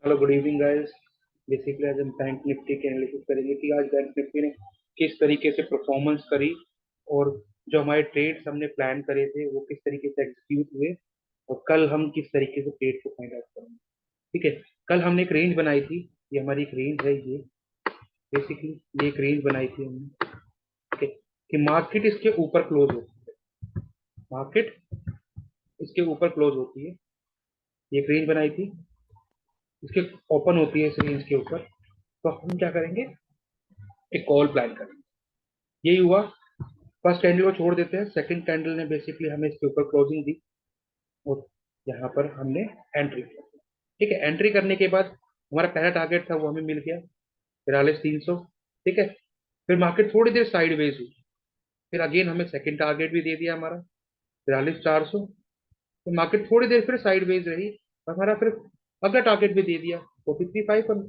Hello, good evening guys. Basically आज हम bank Nifty के एनालिसिस करेंगे कि आज बैंक निफ्टी ने किस तरीके से परफॉर्मेंस करी और जो हमारे ट्रेड्स हमने प्लान करे थे वो किस तरीके से एग्जीक्यूट हुए और कल हम किस तरीके से ट्रेड को फाइंड आउट करेंगे। ठीक है। कल हमने एक रेंज बनाई थी। ये हमारी एक रेंज है। ये बेसिकली ये एक रेंज बनाई थी हमने। ठीक है कि मार्केट इसके ऊपर क्लोज होती है। मार्केट इसके ऊपर क्लोज होती है। ये एक रेंज बनाई थी। इसके ओपन होती है इस रेंज के ऊपर। तो हम क्या करेंगे, एक कॉल प्लान करेंगे। यही हुआ। फर्स्ट कैंडल को छोड़ देते हैं। सेकंड कैंडल ने बेसिकली हमें इसके ऊपर क्लोजिंग दी और यहाँ पर हमने एंट्री किया। ठीक है। एंट्री करने के बाद हमारा पहला टारगेट था वो हमें मिल गया, 43,300। ठीक है। फिर मार्केट थोड़ी देर साइडवेज हुई। फिर अगेन हमें सेकंड टारगेट भी दे दिया हमारा, 43,400। तो मार्केट थोड़ी देर फिर साइडवेज रही और हमारा फिर अगला टारगेट भी दे दिया, 43,500।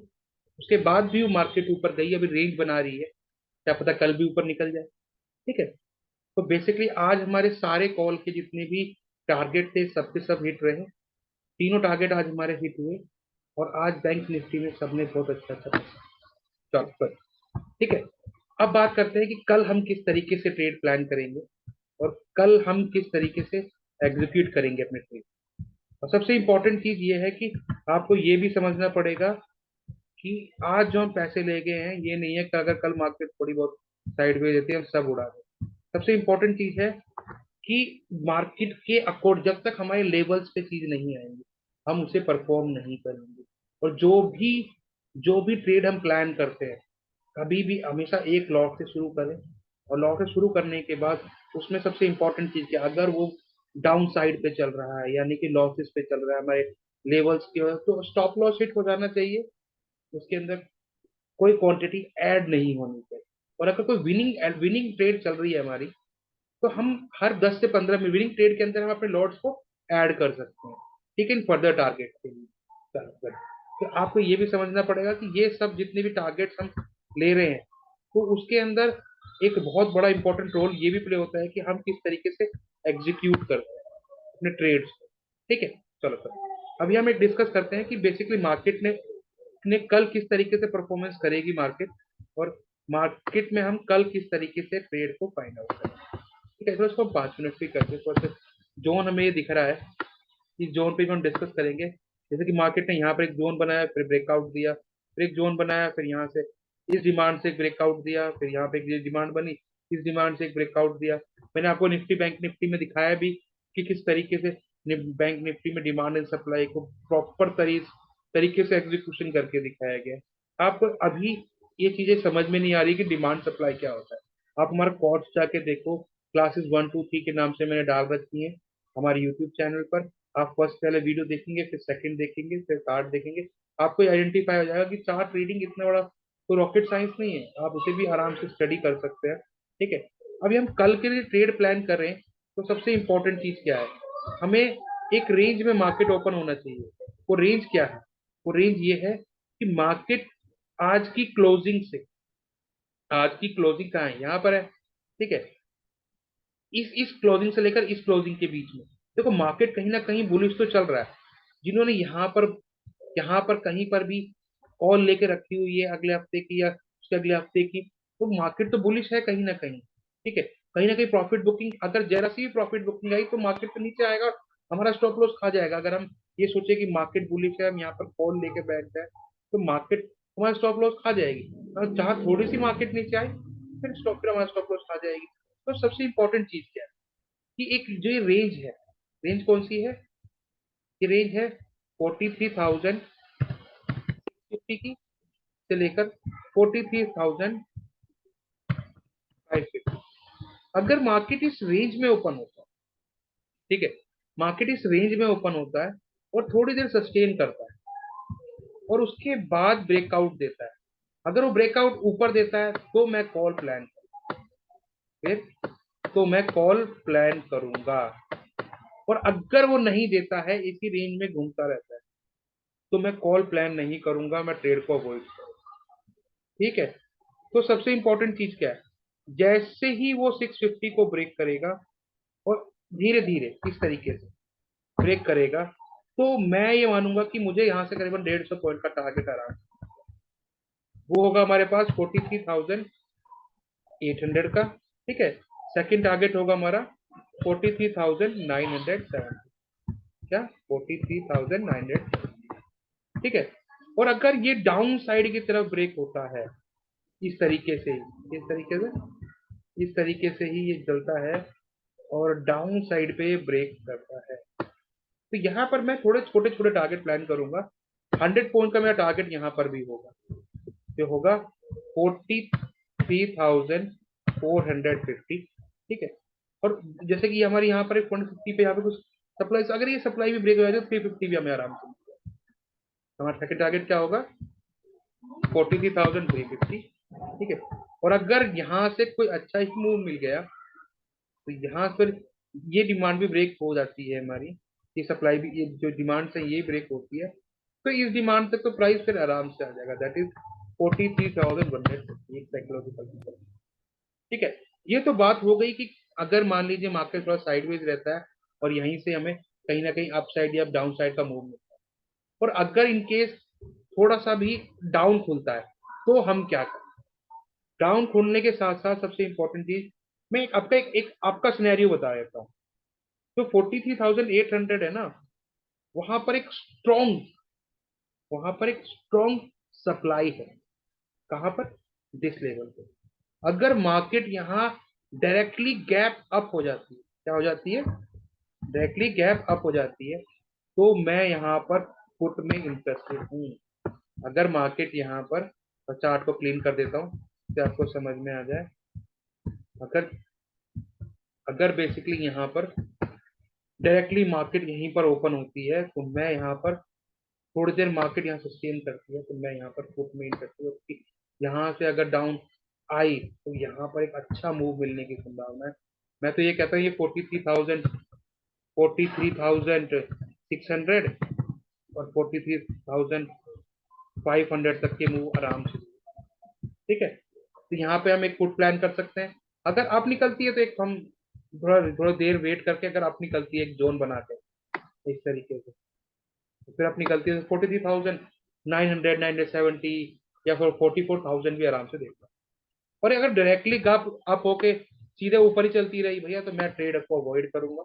उसके बाद भी वो मार्केट ऊपर गई, अभी रेंज बना रही है। क्या पता कल भी ऊपर निकल जाए। ठीक है। तो बेसिकली आज हमारे सारे कॉल के जितने भी टारगेट थे सबके सब हिट रहे। तीनों टारगेट आज हमारे हिट हुए और आज बैंक निफ्टी में सबने बहुत अच्छा अच्छा चल पर। ठीक है। अब बात करते हैं कि कल हम किस तरीके से ट्रेड प्लान करेंगे और कल हम किस तरीके से एग्जीक्यूट करेंगे अपने ट्रेड। और सबसे इंपॉर्टेंट चीज ये है कि आपको ये भी समझना पड़ेगा कि आज जो हम पैसे ले गए हैं ये नहीं है कि अगर कल मार्केट थोड़ी बहुत साइडवेज रहती है हम सब उड़ा दें। सबसे इंपॉर्टेंट चीज है कि मार्केट के अकॉर्ड जब तक हमारे लेवल्स पे चीज नहीं आएंगी हम उसे परफॉर्म नहीं करेंगे। और जो भी ट्रेड हम प्लान करते हैं कभी भी हमेशा एक लॉट से शुरू करें। और लॉट से शुरू करने के बाद उसमें सबसे इंपॉर्टेंट चीज क्या, अगर वो डाउन साइड पे चल रहा है यानी कि लॉसेस पे चल रहा है हमारे लेवल्स की वजह तो स्टॉप लॉस हिट हो जाना चाहिए। उसके अंदर कोई क्वांटिटी ऐड नहीं होनी चाहिए। और अगर कोई विनिंग विनिंग ट्रेड चल रही है हमारी तो हम हर 10 से 15 में विनिंग ट्रेड के अंदर हम अपने लॉट्स को ऐड कर सकते हैं। ठीक है, इन फर्दर टारगेट के लिए। तो आपको ये भी समझना पड़ेगा कि ये सब जितने भी टारगेट्स हम ले रहे हैं तो उसके अंदर एक बहुत बड़ा इंपॉर्टेंट रोल ये भी प्ले होता है कि हम किस तरीके से एग्जीक्यूट करते हैं अपने ट्रेड्स को। ठीक है। चलो सर, अभी हम एक डिस्कस करते हैं कि बेसिकली मार्केट ने कल किस तरीके से परफॉर्मेंस करेगी मार्केट और मार्केट में हम कल किस तरीके से ट्रेड को फाइंड आउट करेंगे। ठीक है, तो इसको हम 5 मिनट भी करते हैं। थोड़ा सा जोन हमें ये दिख रहा है, इस जोन पे भी हम डिस्कस करेंगे। जैसे कि मार्केट ने यहाँ पर एक जोन बनाया, फिर ब्रेकआउट दिया, फिर एक जोन बनाया, फिर यहाँ से इस डिमांड से एक ब्रेकआउट दिया, फिर यहाँ पे एक डिमांड बनी, इस डिमांड से एक ब्रेकआउट दिया। मैंने आपको निफ्टी बैंक निफ्टी में दिखाया भी कि किस तरीके से बैंक निफ्टी में डिमांड एंड सप्लाई को प्रॉपर तरीके से एग्जीक्यूशन करके दिखाया गया है। आपको अभी ये चीजें समझ में नहीं आ रही कि डिमांड सप्लाई क्या होता है। आप हमारा कोर्स जाके देखो, क्लासेस 1 2 3 के नाम से मैंने डाल रखी है हमारे यूट्यूब चैनल पर। आप फर्स्ट पहले वीडियो देखेंगे, फिर सेकंड देखेंगे, फिर चार्ट देखेंगे। आपको आइडेंटिफाई हो जाएगा कि चार्ट रीडिंग इतना बड़ा तो रॉकेट साइंस नहीं है, आप उसे भी आराम से स्टडी कर सकते हैं। ठीक है। अभी हम कल के लिए ट्रेड प्लान कर रहे हैं तो सबसे इंपॉर्टेंट चीज क्या है, हमें एक रेंज में मार्केट ओपन होना चाहिए। वो रेंज क्या है, वो रेंज ये है कि मार्केट आज की क्लोजिंग से, आज की क्लोजिंग कहाँ है, यहाँ पर है। ठीक है। इस क्लोजिंग से लेकर इस क्लोजिंग के बीच में देखो मार्केट कहीं ना कहीं बुलिश तो चल रहा है। जिन्होंने यहाँ पर कहीं पर भी कॉल लेके रखी हुई है अगले हफ्ते की या उसके अगले हफ्ते की, तो मार्केट तो बुलिश है कहीं ना कहीं। ठीक है। कहीं ना कहीं प्रॉफिट बुकिंग, अगर जरा सी भी प्रॉफिट बुकिंग आई तो मार्केट तो नीचे आएगा, हमारा स्टॉप लॉस खा जाएगा। अगर हम ये सोचे कि मार्केट बुलिश है हम यहाँ पर कॉल लेके बैठ जाए तो मार्केट हमारा स्टॉप लॉस खा जाएगी। और जहाँ थोड़ी सी मार्केट नीचे आई फिर हमारा स्टॉप लॉस खा जाएगी। तो सबसे इंपॉर्टेंट चीज क्या है कि एक जो ये रेंज है, रेंज कौन सी है, ये रेंज है 43,050 की से लेकर 43,550। अगर मार्केट इस रेंज में ओपन होता है, ठीक है, मार्केट इस रेंज में ओपन होता है और थोड़ी देर सस्टेन करता है और उसके बाद ब्रेकआउट देता है, अगर वो ब्रेकआउट ऊपर देता है तो मैं कॉल प्लान फिर तो मैं कॉल प्लान करूंगा। और अगर वो नहीं देता है इसी रेंज में घूमता रहता है तो मैं कॉल प्लान नहीं करूंगा, मैं ट्रेड को अवॉइड करूंगा। ठीक है। तो सबसे इंपॉर्टेंट चीज क्या है, जैसे ही वो 650 को ब्रेक करेगा और धीरे धीरे इस तरीके से ब्रेक करेगा तो मैं ये मानूंगा कि मुझे यहाँ से करीबन 150 पॉइंट का टारगेट आराम से, वो होगा हमारे पास 43,800 का। ठीक है। सेकंड टारगेट होगा हमारा 43,970। क्या? 43,970। ठीक है। और अगर ये डाउन साइड की तरफ ब्रेक होता है इस तरीके से, इस तरीके से ही ये चलता है और डाउन साइड पे ब्रेक करता है, तो यहाँ पर मैं थोड़े छोटे छोटे टारगेट प्लान करूंगा। 100 पॉइंट का मेरा टारगेट यहाँ पर भी होगा, जो होगा 43,450। ठीक है। और जैसे कि हमारी यहाँ पर 150 पे यहाँ पे कुछ सप्लाई, अगर ये सप्लाई भी ब्रेक हो जाए तो 350 भी हमें आराम से मिल जाएगा। हमारा सेकंड टारगेट क्या होगा? 43,350। ठीक है। और अगर यहाँ से कोई अच्छा ही मूव मिल गया तो यहाँ पर ये डिमांड भी ब्रेक हो जाती है हमारी, ये सप्लाई भी, ये जो डिमांड से ये ब्रेक होती है, तो इस डिमांड तक तो प्राइस फिर आराम से आ जाएगा, दैट इज 43,150, एक साइकोलॉजिकल। ठीक है। ये तो बात हो गई कि अगर मान लीजिए मार्केट थोड़ा साइडवेज रहता है और यहीं से हमें कहीं ना कहीं अप साइड या डाउन साइड का मूव मिलता है, और अगर इन केस थोड़ा सा भी डाउन खुलता है तो हम क्या करें? डाउन खुलने के साथ साथ सबसे इंपॉर्टेंट चीज, मैं एक आपका सिनेरियो बता देता हूँ। तो 43,800 है ना, वहां पर एक स्ट्रॉन्ग वहां पर एक स्ट्रॉन्ग सप्लाई है। कहां पर? दिस लेवल पे। अगर मार्केट यहाँ डायरेक्टली गैप अप हो जाती है, क्या हो जाती है? डायरेक्टली गैप अप हो जाती है, तो मैं यहाँ पर पुट में इंटरेस्टेड हूँ। अगर मार्केट यहाँ पर, चार्ट को क्लीन कर देता हूँ ताकि आपको समझ में आ जाए। अगर अगर बेसिकली यहाँ पर डायरेक्टली मार्केट यहीं पर ओपन होती है तो मैं यहाँ पर, थोड़ी देर मार्केट यहाँ सस्टेन करती है तो मैं यहाँ पर पुट में इंटरेस्टेड हूँ कि यहाँ से अगर डाउन आई तो यहाँ पर एक अच्छा मूव मिलने की संभावना है। मैं तो ये कहता हूँ ये 43,600 और 43,500 तक के मूव आराम से। ठीक है। तो यहाँ पे हम एक पुट प्लान कर सकते हैं। अगर आप निकलती है तो एक हम थोड़ा थोड़ा देर वेट करके, अगर आप निकलती है एक जोन बना के इस तरीके से, तो फिर आप निकलती है 43,900, 970, या फिर 44,000 भी आराम से देखता। और अगर डायरेक्टली गप अप होके सीधे ऊपर ही चलती रही भैया, तो मैं ट्रेड को अवॉइड करूंगा,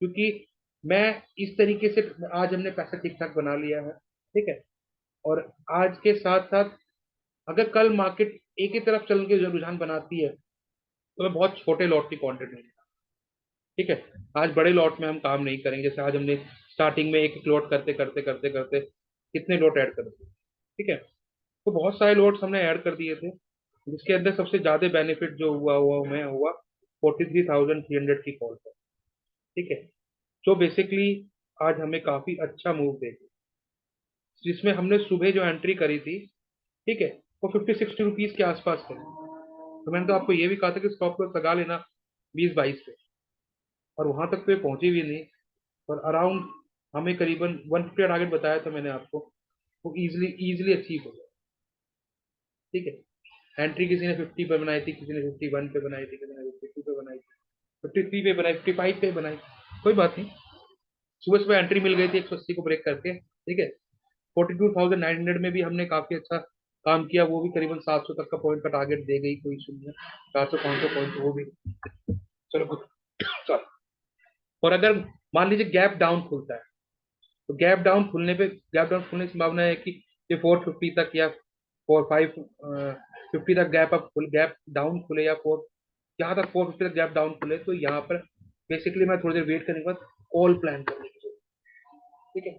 क्योंकि मैं इस तरीके से, आज हमने पैसा ठीक ठाक बना लिया है। ठीक है। और आज के साथ साथ अगर कल मार्केट एक ही तरफ चल के जो रुझान बनाती है तो मैं बहुत छोटे लॉट की क्वांटिटी नहीं। ठीक है। आज बड़े लॉट में हम काम नहीं करेंगे, जैसे आज हमने स्टार्टिंग में एक एक लॉट करते करते करते करते कितने लॉट ऐड कर दिए। ठीक है। तो बहुत सारे लॉट्स हमने ऐड कर दिए थे, जिसके अंदर सबसे ज्यादा बेनिफिट जो हुआ हुआ हमें हुआ 43,300 की कॉल पर। ठीक है। जो बेसिकली आज हमें काफी अच्छा मूव देगी, जिसमें हमने सुबह जो एंट्री करी थी, ठीक है, वो 50-60 रुपीज के आसपास थे। तो मैंने तो आपको ये भी कहा था कि स्टॉप लॉस लगा लेना 20-22 पे, और वहां तक तो ये पहुंची भी नहीं। और अराउंड हमें करीबन 150 टारगेट बताया था मैंने आपको, वो इजिली इजिली अचीव हो गया। ठीक है। एंट्री किसी ने 50 पे बनाई थी, किसी ने 51 पे बनाई थी, किसी ने 52 पे बनाई थी, 53 पे बनाई, 55 पे बनाई। कोई बात नहीं। सुबह सुबह एंट्री मिल गई थी 180 को ब्रेक करके। ठीक है। 42,900 में भी हमने काफी अच्छा काम किया, वो भी करीबन 700 तक का पॉइंट का टारगेट दे गई, कोई इशू नहीं है। 400-500 पॉइंट वो भी, चलो good। चलो। और अगर मान लीजिए गैप डाउन खुलता है, तो गैप डाउन खुलने की संभावना है कि ये 450 तक या 4-5 50 तक गैप डाउन खुले, या फोर यहाँ तक 450 तक गैप डाउन खुले, तो यहाँ पर बेसिकली मैं थोड़ी देर वेट करने के बाद कॉल प्लान करने की जरूरत है। ठीक है।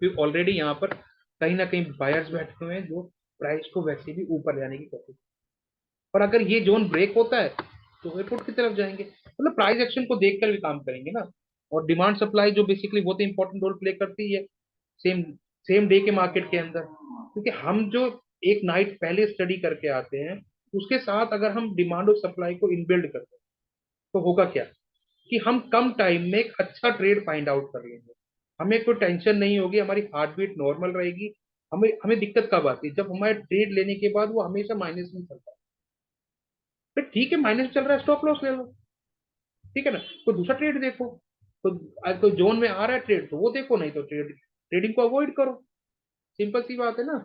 क्योंकि ऑलरेडी यहाँ पर कहीं ना कहीं बायर्स बैठे हुए हैं जो प्राइस को वैसे भी ऊपर ले जाने की कोशिश। और अगर ये जोन ब्रेक होता है तो वे पुट की तरफ जाएंगे, मतलब प्राइस एक्शन को देखकर भी काम करेंगे ना। और डिमांड सप्लाई जो बेसिकली बहुत इंपॉर्टेंट रोल प्ले करती है सेम सेम डे के मार्केट के अंदर, क्योंकि हम जो एक नाइट पहले स्टडी करके आते हैं, उसके साथ अगर हम डिमांड और सप्लाई को इनबिल्ड करते हैं तो होगा क्या, कि हम कम टाइम में एक अच्छा ट्रेड फाइंड आउट कर लेंगे। हमें कोई टेंशन नहीं होगी, हमारी हार्ट बीट नॉर्मल रहेगी। हमें हमें दिक्कत कब आती है? जब हमारे ट्रेड लेने के बाद वो हमेशा माइनस में चलता है। फिर ठीक है, माइनस चल रहा है, स्टॉप लॉस ले लो। ठीक है ना, तो दूसरा ट्रेड देखो। तो आज कोई जोन में आ रहा है ट्रेड तो वो देखो, नहीं तो ट्रेडिंग को अवॉइड करो। सिंपल सी बात है ना।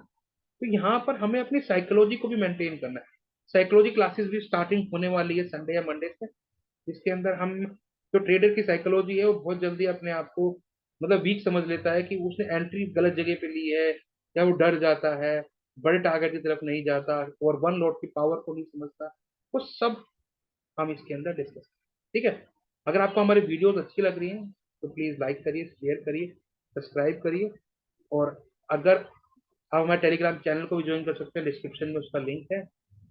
तो यहाँ पर हमें अपनी साइकोलॉजी को भी मेंटेन करना है। साइकोलॉजी क्लासेस भी स्टार्टिंग होने वाली है संडे या मंडे से, जिसके अंदर हम, जो ट्रेडर की साइकोलॉजी है वो बहुत जल्दी अपने आप को मतलब वीक समझ लेता है कि उसने एंट्री गलत जगह पे ली है, या वो डर जाता है, बड़े टारगेट की तरफ नहीं जाता, और वन लॉट की पावर को नहीं समझता। वो सब हम इसके अंदर डिस्कस, ठीक है। अगर आपको हमारी वीडियोस अच्छी लग रही हैं तो प्लीज लाइक करिए, शेयर करिए, सब्सक्राइब करिए। और अगर आप हमारे टेलीग्राम चैनल को भी ज्वाइन कर सकते हैं, डिस्क्रिप्शन में उसका लिंक है,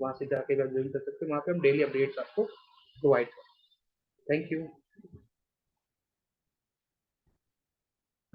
वहां से जाके ज्वाइन कर सकते हैं। वहां पे हम डेली अपडेट्स आपको प्रोवाइड करते हैं। Thank you.